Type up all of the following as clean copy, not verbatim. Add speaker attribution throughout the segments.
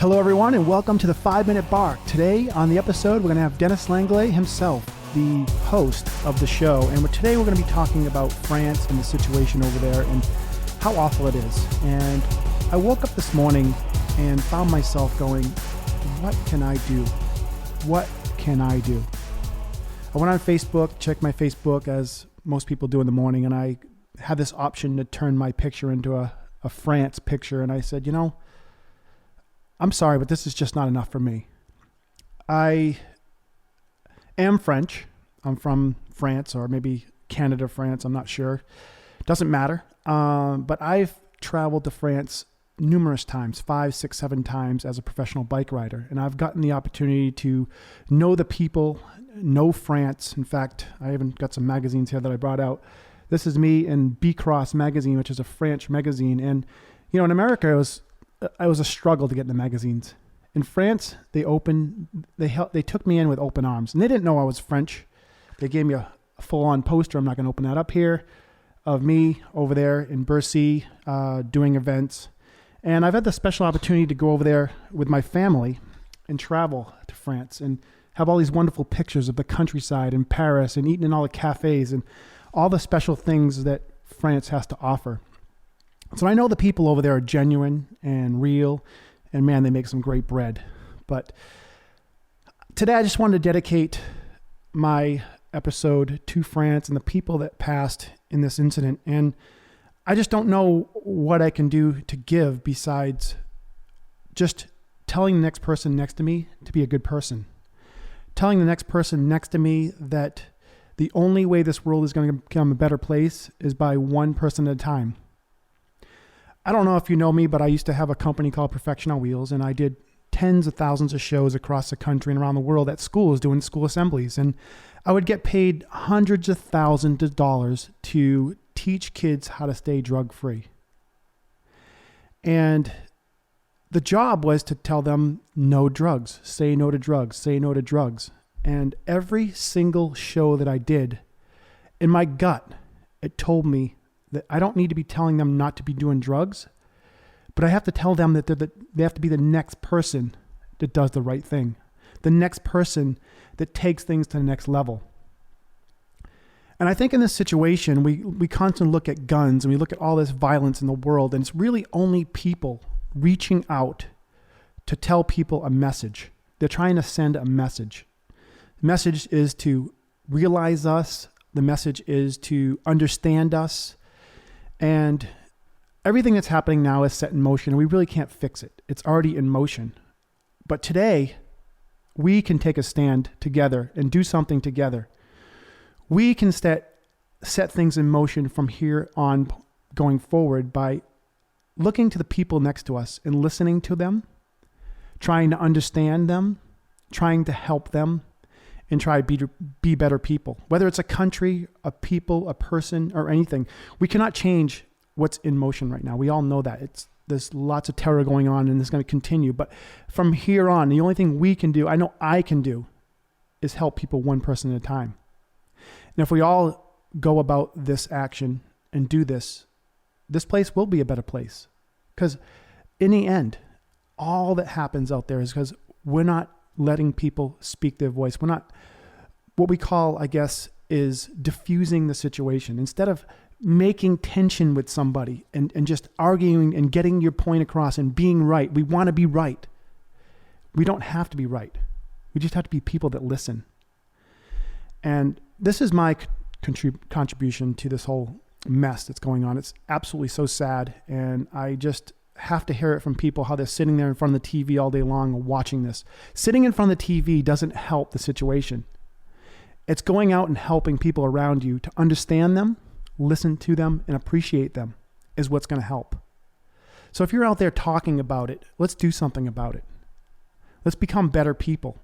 Speaker 1: Hello, everyone, and welcome to the 5-Minute Bar. Today on the episode, we're going to have Dennis Langlais himself, the host of the show. And today we're going to be talking about France and the situation over there and how awful it is. And I woke up this morning and found myself going, what can I do? What can I do? I went on Facebook, checked my Facebook as most people do in the morning, and I had this option to turn my picture into a France picture. And I said, I'm sorry, but this is just not enough for me. I am French. I'm from France, or maybe Canada, France. I'm not sure. Doesn't matter. But I've traveled to France numerous times, 5, 6, 7 times as a professional bike rider. And I've gotten the opportunity to know the people, know France. In fact, I even got some magazines here that I brought out. This is me in B-Cross magazine, which is a French magazine. And, in America, it was a struggle to get in the magazines. In France, they took me in with open arms, and they didn't know I was French. They gave me a full-on poster. I'm not going to open that up here, of me over there in Bercy doing events. And I've had the special opportunity to go over there with my family and travel to France and have all these wonderful pictures of the countryside in Paris and eating in all the cafes and all the special things that France has to offer. So I know the people over there are genuine and real, and man, they make some great bread. But today I just wanted to dedicate my episode to France and the people that passed in this incident. And I just don't know what I can do to give besides just telling the next person next to me to be a good person. Telling the next person next to me that the only way this world is going to become a better place is by one person at a time. I don't know if you know me, but I used to have a company called Perfection on Wheels, and I did tens of thousands of shows across the country and around the world at schools doing school assemblies. And I would get paid hundreds of thousands of dollars to teach kids how to stay drug-free. And the job was to tell them no drugs, say no to drugs, say no to drugs. And every single show that I did, in my gut, it told me that I don't need to be telling them not to be doing drugs, but I have to tell them that they have to be the next person that does the right thing, the next person that takes things to the next level. And I think in this situation, we constantly look at guns and we look at all this violence in the world, and it's really only people reaching out to tell people a message. They're trying to send a message. The message is to realize us. The message is to understand us. And everything that's happening now is set in motion, and we really can't fix it. It's already in motion. But today, we can take a stand together and do something together. We can set things in motion from here on going forward by looking to the people next to us and listening to them, trying to understand them, trying to help them, and try to be better people. Whether it's a country, a people, a person, or anything, we cannot change what's in motion right now. We all know that. There's lots of terror going on, and it's going to continue. But from here on, the only thing we can do, I know I can do, is help people one person at a time. And if we all go about this action and do this, this place will be a better place. Because in the end, all that happens out there is because we're not letting people speak their voice. We're not, what we call, I guess, is diffusing the situation. Instead of making tension with somebody and just arguing and getting your point across and being right, we want to be right. We don't have to be right. We just have to be people that listen. And this is my contribution to this whole mess that's going on. It's absolutely so sad. And I just have to hear it from people, how they're sitting there in front of the TV all day long watching this. Sitting in front of the TV doesn't help the situation. It's going out and helping people around you to understand them, listen to them, and appreciate them is what's going to help. So if you're out there talking about it, let's do something about it. Let's become better people.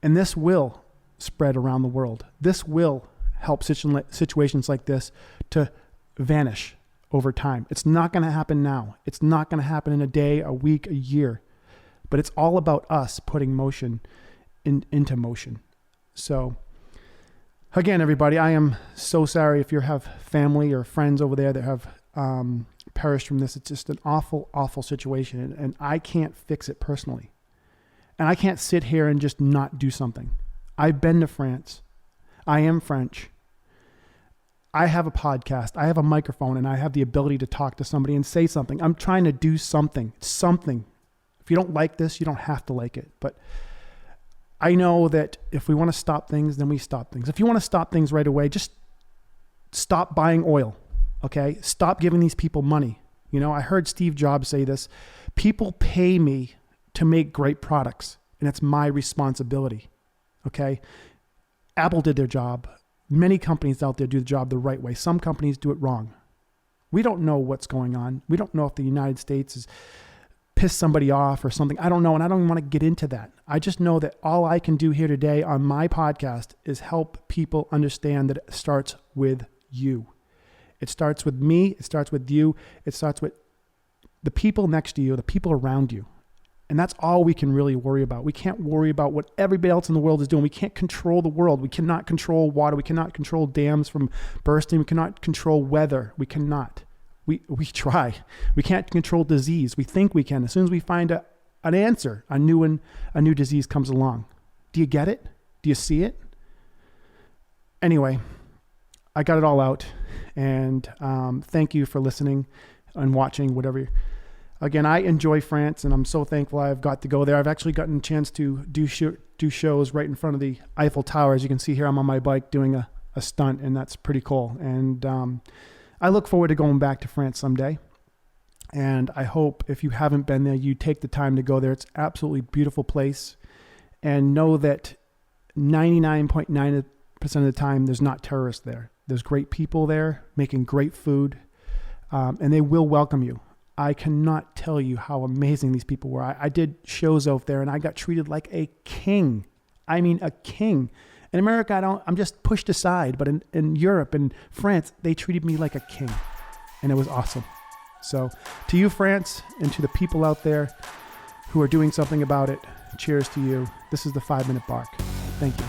Speaker 1: And this will spread around the world. This will help situations like this to vanish over time. It's not going to happen now. It's not going to happen in a day, a week, a year. But it's all about us putting motion into motion. So again, everybody, I am so sorry if you have family or friends over there that have perished from this. It's just an awful, awful situation. And I can't fix it personally. And I can't sit here and just not do something. I've been to France. I am French. I have a podcast. I have a microphone, and I have the ability to talk to somebody and say something. I'm trying to do something. If you don't like this, you don't have to like it. But I know that if we want to stop things, then we stop things. If you want to stop things right away, just stop buying oil, okay? Stop giving these people money. You know, I heard Steve Jobs say this. People pay me to make great products, and it's my responsibility, okay? Apple did their job. Many companies out there do the job the right way. Some companies do it wrong. We don't know what's going on. We don't know if the United States has pissed somebody off or something. I don't know, and I don't even want to get into that. I just know that all I can do here today on my podcast is help people understand that it starts with you. It starts with me. It starts with you. It starts with the people next to you, the people around you. And that's all we can really worry about. We can't worry about what everybody else in the world is doing. We can't control the world. We cannot control water. We cannot control dams from bursting. We cannot control weather. We cannot. We try. We can't control disease. We think we can. As soon as we find an answer, a new disease comes along. Do you get it? Do you see it? Anyway, I got it all out. And thank you for listening and watching, whatever. Again, I enjoy France, and I'm so thankful I've got to go there. I've actually gotten a chance to do shows right in front of the Eiffel Tower. As you can see here, I'm on my bike doing a stunt, and that's pretty cool. And I look forward to going back to France someday. And I hope if you haven't been there, you take the time to go there. It's an absolutely beautiful place. And know that 99.9% of the time, there's not terrorists there. There's great people there making great food, and they will welcome you. I cannot tell you how amazing these people were. I did shows out there, and I got treated like a king. I mean, a king. In America, I'm just pushed aside. But in Europe and France, they treated me like a king, and it was awesome. So to you, France, and to the people out there who are doing something about it, cheers to you. This is the 5 Minute Bark. Thank you.